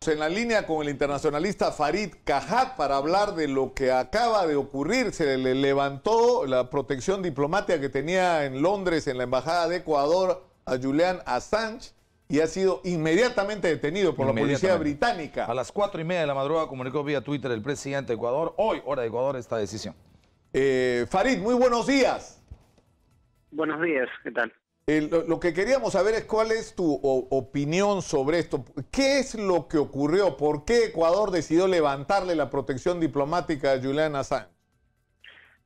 En la línea con el internacionalista Farid Cajat para hablar de lo que acaba de ocurrir. Se le levantó la protección diplomática que tenía en Londres, en la Embajada de Ecuador, a Julian Assange, y ha sido inmediatamente detenido por la policía británica. A las 4:30 de la madrugada comunicó vía Twitter el presidente de Ecuador, hoy, hora de Ecuador, esta decisión. Farid, muy buenos días. Buenos días, ¿qué tal? Lo que queríamos saber es cuál es tu opinión sobre esto. ¿Qué es lo que ocurrió? ¿Por qué Ecuador decidió levantarle la protección diplomática a Julian Assange?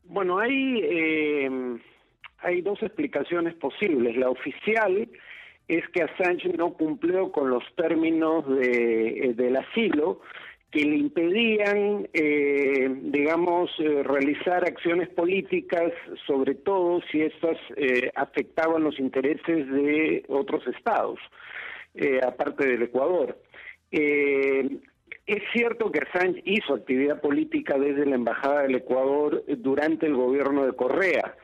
Bueno, hay dos explicaciones posibles. La oficial es que Assange no cumplió con los términos del asilo que le impedían, realizar acciones políticas, sobre todo si estas afectaban los intereses de otros estados, aparte del Ecuador. Es cierto que Assange hizo actividad política desde la Embajada del Ecuador durante el gobierno de Correa,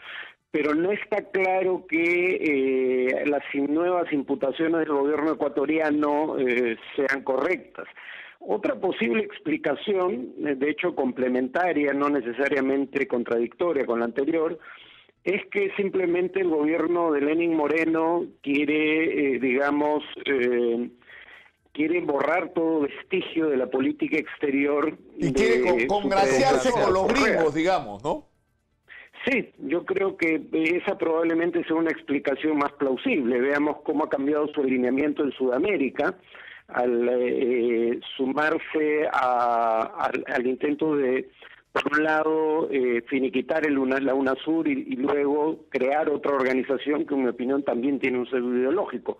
pero no está claro que las nuevas imputaciones del gobierno ecuatoriano sean correctas. Otra posible explicación, de hecho complementaria, no necesariamente contradictoria con la anterior, es que simplemente el gobierno de Lenín Moreno quiere, quiere borrar todo vestigio de la política exterior. Y quiere congraciarse con los gringos, digamos, ¿no? Sí, yo creo que esa probablemente sea una explicación más plausible. Veamos cómo ha cambiado su alineamiento en Sudamérica al sumarse al intento de, por un lado, finiquitar la UNASUR y luego crear otra organización que, en mi opinión, también tiene un sesgo ideológico,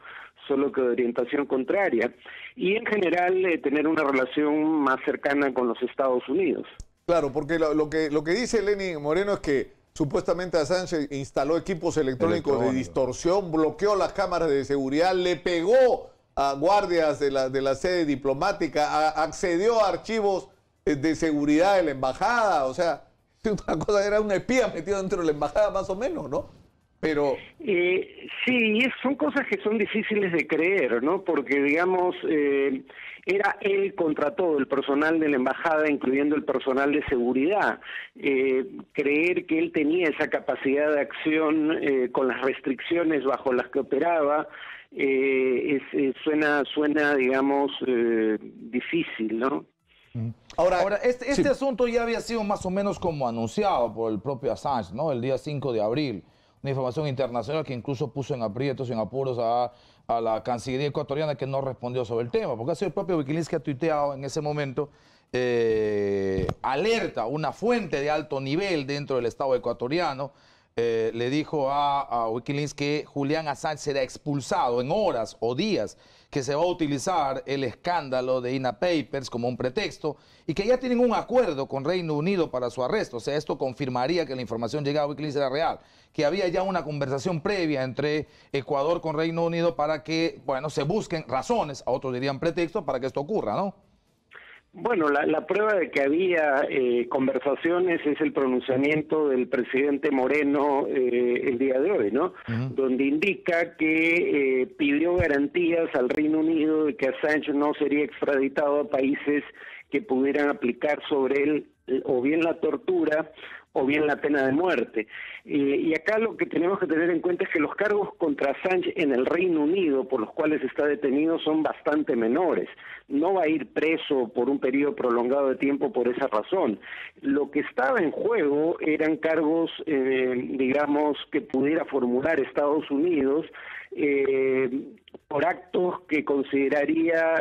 solo que de orientación contraria, y en general tener una relación más cercana con los Estados Unidos. Claro, porque lo que dice Lenín Moreno es que supuestamente Assange instaló equipos electrónicos de distorsión, bloqueó las cámaras de seguridad, le pegó a guardias de la sede diplomática, accedió a archivos de seguridad de la embajada. O sea, una cosa, era un espía metido dentro de la embajada más o menos, ¿no? Pero sí, son cosas que son difíciles de creer, ¿no? Porque, digamos, era él contra todo, el personal de la embajada, incluyendo el personal de seguridad. Creer que él tenía esa capacidad de acción con las restricciones bajo las que operaba, suena, digamos, difícil, ¿no? Ahora este asunto ya había sido más o menos como anunciado por el propio Assange, ¿no? El día 5 de abril. Una información internacional que incluso puso en aprietos y en apuros a la Cancillería ecuatoriana, que no respondió sobre el tema, porque ha sido el propio Wikileaks que ha tuiteado en ese momento, alerta, una fuente de alto nivel dentro del Estado ecuatoriano, le dijo a Wikileaks que Julian Assange será expulsado en horas o días, que se va a utilizar el escándalo de INA Papers como un pretexto y que ya tienen un acuerdo con Reino Unido para su arresto. O sea, esto confirmaría que la información llegada a Wikileaks era real, que había ya una conversación previa entre Ecuador con Reino Unido para que, bueno, se busquen razones, a otros dirían pretextos, para que esto ocurra, ¿no? Bueno, la prueba de que había conversaciones es el pronunciamiento del presidente Moreno el día de hoy, ¿no? Donde indica que pidió garantías al Reino Unido de que Assange no sería extraditado a países que pudieran aplicar sobre él o bien la tortura o bien la pena de muerte. Y acá lo que tenemos que tener en cuenta es que los cargos contra Assange en el Reino Unido, por los cuales está detenido, son bastante menores. No va a ir preso por un periodo prolongado de tiempo por esa razón. Lo que estaba en juego eran cargos, digamos, que pudiera formular Estados Unidos por actos que consideraría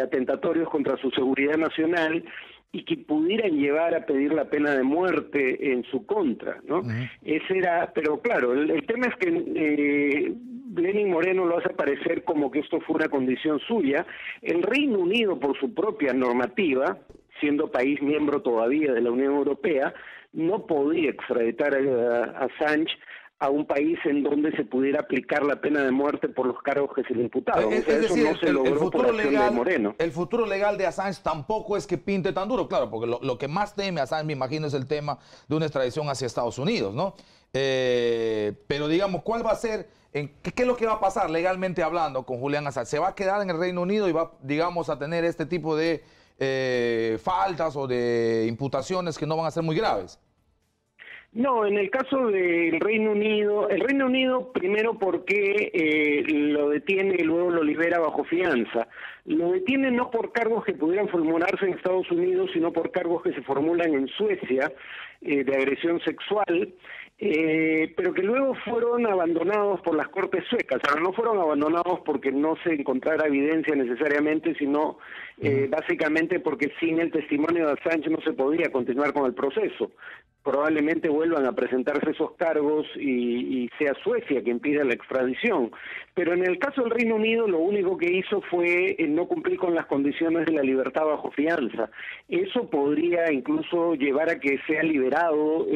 atentatorios contra su seguridad nacional y que pudieran llevar a pedir la pena de muerte en su contra, ¿no? Ese era, pero claro, el tema es que Lenín Moreno lo hace parecer como que esto fue una condición suya. El Reino Unido, por su propia normativa, siendo país miembro todavía de la Unión Europea, no podía extraditar a Assange a un país en donde se pudiera aplicar la pena de muerte por los cargos que se le imputaron. Es decir, eso no se logró por acción de Moreno. El futuro legal de Assange tampoco es que pinte tan duro, claro, porque lo que más teme Assange, me imagino, es el tema de una extradición hacia Estados Unidos, ¿no? Pero digamos, ¿cuál va a ser, qué es lo que va a pasar legalmente hablando con Julian Assange? ¿Se va a quedar en el Reino Unido y va, digamos, a tener este tipo de faltas o de imputaciones que no van a ser muy graves? No, en el caso del Reino Unido primero porque lo detiene y luego lo libera bajo fianza. Lo detiene no por cargos que pudieran formularse en Estados Unidos, sino por cargos que se formulan en Suecia de agresión sexual, pero que luego fueron abandonados por las cortes suecas. Ahora, no fueron abandonados porque no se encontrara evidencia necesariamente, sino básicamente porque sin el testimonio de Assange no se podía continuar con el proceso. Probablemente vuelvan a presentarse esos cargos y sea Suecia quien pida la extradición. Pero en el caso del Reino Unido lo único que hizo fue no cumplir con las condiciones de la libertad bajo fianza. Eso podría incluso llevar a que sea liberado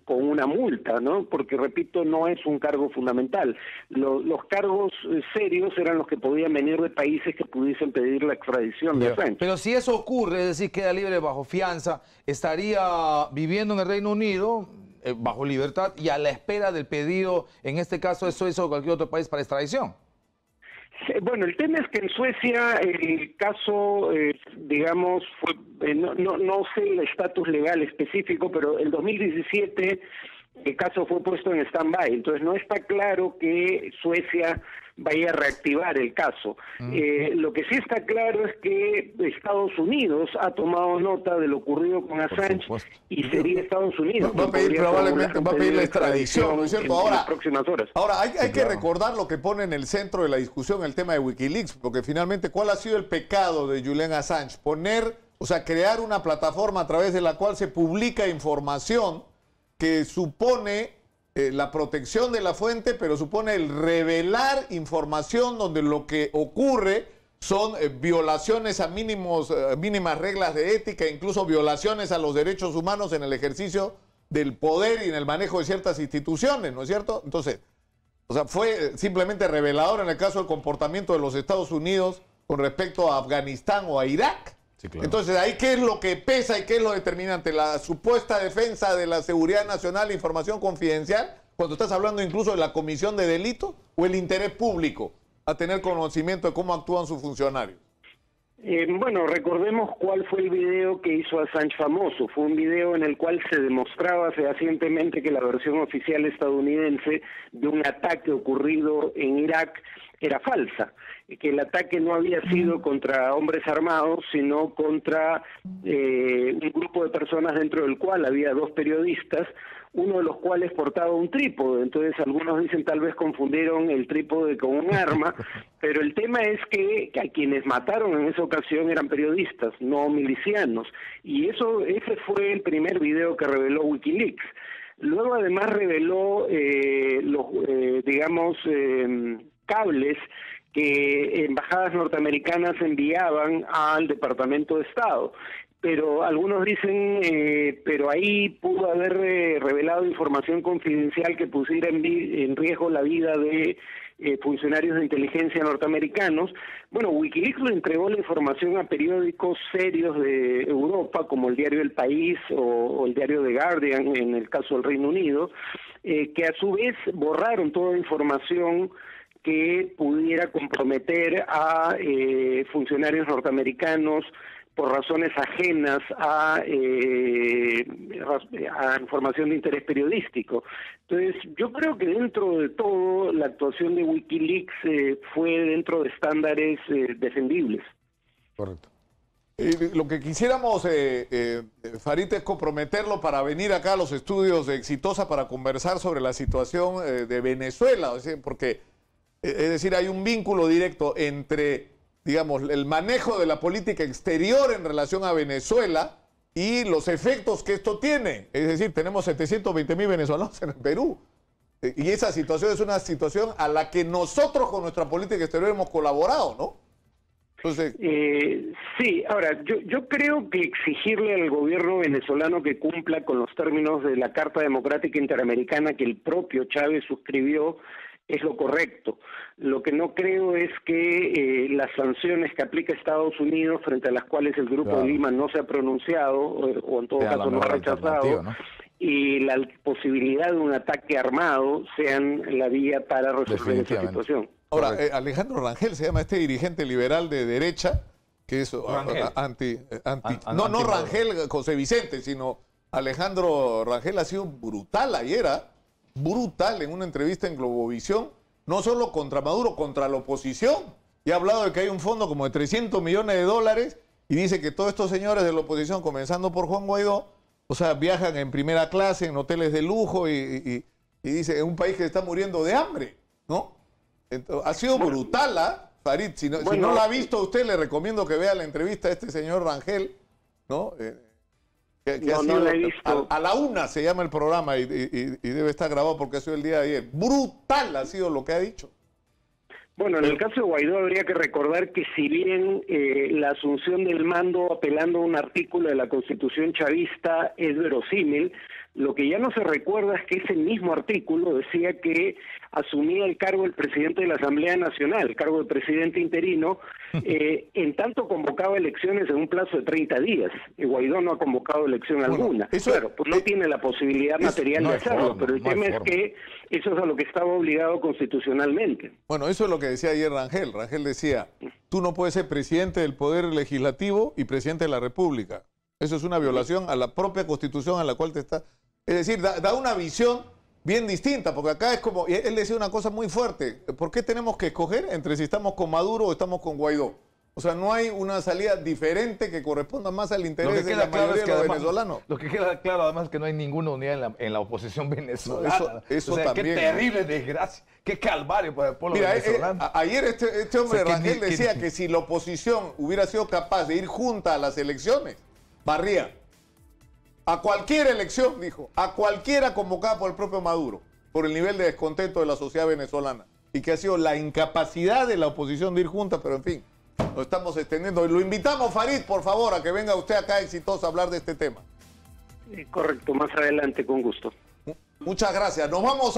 con una multa, ¿no? Porque, repito, no es un cargo fundamental. Los cargos serios eran los que podían venir de países que pudiesen pedir la extradición de Assange. Pero si eso ocurre, es decir, queda libre bajo fianza, estaría viviendo en el Reino Unido bajo libertad y a la espera del pedido, en este caso de Suecia o cualquier otro país, para extradición. Bueno, el tema es que en Suecia el caso, digamos, fue, no sé el estatus legal específico, pero el 2017 el caso fue puesto en stand-by, entonces no está claro que Suecia vaya a reactivar el caso. Lo que sí está claro es que Estados Unidos ha tomado nota de lo ocurrido con Assange y sería Estados Unidos. Va a pedir probablemente, va a pedir la extradición, ¿no es cierto? Ahora, en las próximas horas. Ahora hay que recordar lo que pone en el centro de la discusión el tema de Wikileaks, porque finalmente, ¿cuál ha sido el pecado de Julian Assange? Crear una plataforma a través de la cual se publica información que supone la protección de la fuente, pero supone el revelar información donde lo que ocurre son violaciones a mínimas reglas de ética, incluso violaciones a los derechos humanos en el ejercicio del poder y en el manejo de ciertas instituciones, ¿no es cierto? Entonces, fue simplemente revelador en el caso del comportamiento de los Estados Unidos con respecto a Afganistán o a Irak. Sí, claro. Entonces, ahí, ¿qué es lo que pesa y qué es lo determinante? La supuesta defensa de la seguridad nacional e información confidencial, cuando estás hablando incluso de la comisión de delito, o el interés público a tener conocimiento de cómo actúan sus funcionarios. Bueno, recordemos cuál fue el video que hizo Assange famoso. Fue un video en el cual se demostraba fehacientemente que la versión oficial estadounidense de un ataque ocurrido en Irak era falsa, que el ataque no había sido contra hombres armados, sino contra un grupo de personas dentro del cual había dos periodistas, uno de los cuales portaba un trípode. Entonces algunos dicen tal vez confundieron el trípode con un arma, pero el tema es que a quienes mataron en esa ocasión eran periodistas, no milicianos, y ese fue el primer video que reveló Wikileaks. Luego además reveló cables que embajadas norteamericanas enviaban al Departamento de Estado. Pero algunos dicen, pero ahí pudo haber revelado información confidencial que pusiera en riesgo la vida de funcionarios de inteligencia norteamericanos. Bueno, Wikileaks le entregó la información a periódicos serios de Europa, como el diario El País o el diario The Guardian, en el caso del Reino Unido, que a su vez borraron toda información que pudiera comprometer a funcionarios norteamericanos por razones ajenas a información de interés periodístico. Entonces, yo creo que dentro de todo, la actuación de Wikileaks fue dentro de estándares defendibles. Correcto. Lo que quisiéramos, Farid, es comprometerlo para venir acá a los estudios de Exitosa para conversar sobre la situación de Venezuela, porque, es decir, hay un vínculo directo entre, digamos, el manejo de la política exterior en relación a Venezuela y los efectos que esto tiene. Es decir, tenemos 720.000 venezolanos en el Perú. Y esa situación es una situación a la que nosotros con nuestra política exterior hemos colaborado, ¿no? Entonces... sí, ahora, yo creo que exigirle al gobierno venezolano que cumpla con los términos de la Carta Democrática Interamericana que el propio Chávez suscribió es lo correcto. Lo que no creo es que las sanciones que aplica Estados Unidos, frente a las cuales el Grupo de Lima no se ha pronunciado, o en todo caso no ha rechazado, ¿no? y la posibilidad de un ataque armado sean la vía para resolver esa situación. Ahora, Alejandro Rangel se llama este dirigente liberal de derecha, que es no Rangel José Vicente, sino Alejandro Rangel ha sido brutal ayer, brutal en una entrevista en Globovisión, no solo contra Maduro, contra la oposición. Y ha hablado de que hay un fondo como de 300 millones de dólares y dice que todos estos señores de la oposición, comenzando por Juan Guaidó, o sea, viajan en primera clase, en hoteles de lujo y dice, en un país que está muriendo de hambre, ¿no? Entonces, ha sido brutal, Farid. Si no la ha visto usted, le recomiendo que vea la entrevista a este señor Rangel, ¿no? No la he visto. A la 1 se llama el programa y debe estar grabado porque ha sido el día de ayer. Brutal ha sido lo que ha dicho. Bueno, en el caso de Guaidó habría que recordar que si bien la asunción del mando apelando a un artículo de la Constitución chavista es verosímil, lo que ya no se recuerda es que ese mismo artículo decía que asumía el cargo el presidente de la Asamblea Nacional, el cargo de presidente interino, en tanto convocaba elecciones en un plazo de 30 días. Guaidó no ha convocado elección alguna. Claro, pues no tiene la posibilidad material de hacerlo, pero el tema es que eso es a lo que estaba obligado constitucionalmente. Bueno, eso es lo que decía ayer Rangel. Rangel decía, tú no puedes ser presidente del Poder Legislativo y presidente de la República. Eso es una violación a la propia Constitución a la cual te está... Es decir, da una visión bien distinta, porque acá es como... Él decía una cosa muy fuerte. ¿Por qué tenemos que escoger entre si estamos con Maduro o estamos con Guaidó? O sea, no hay una salida diferente que corresponda más al interés de la mayoría de los venezolanos. Lo que queda claro además es que no hay ninguna unidad en la oposición venezolana. Eso o sea, también. Qué terrible desgracia, qué calvario para el pueblo venezolano. Ayer este hombre Rangel decía que si la oposición hubiera sido capaz de ir junta a las elecciones, barría. A cualquier elección, dijo, a cualquiera convocada por el propio Maduro, por el nivel de descontento de la sociedad venezolana. Y que ha sido la incapacidad de la oposición de ir junta, pero en fin, lo estamos extendiendo. Lo invitamos, Farid, por favor, a que venga usted acá exitoso a hablar de este tema. Correcto, más adelante, con gusto. Muchas gracias. Nos vamos a...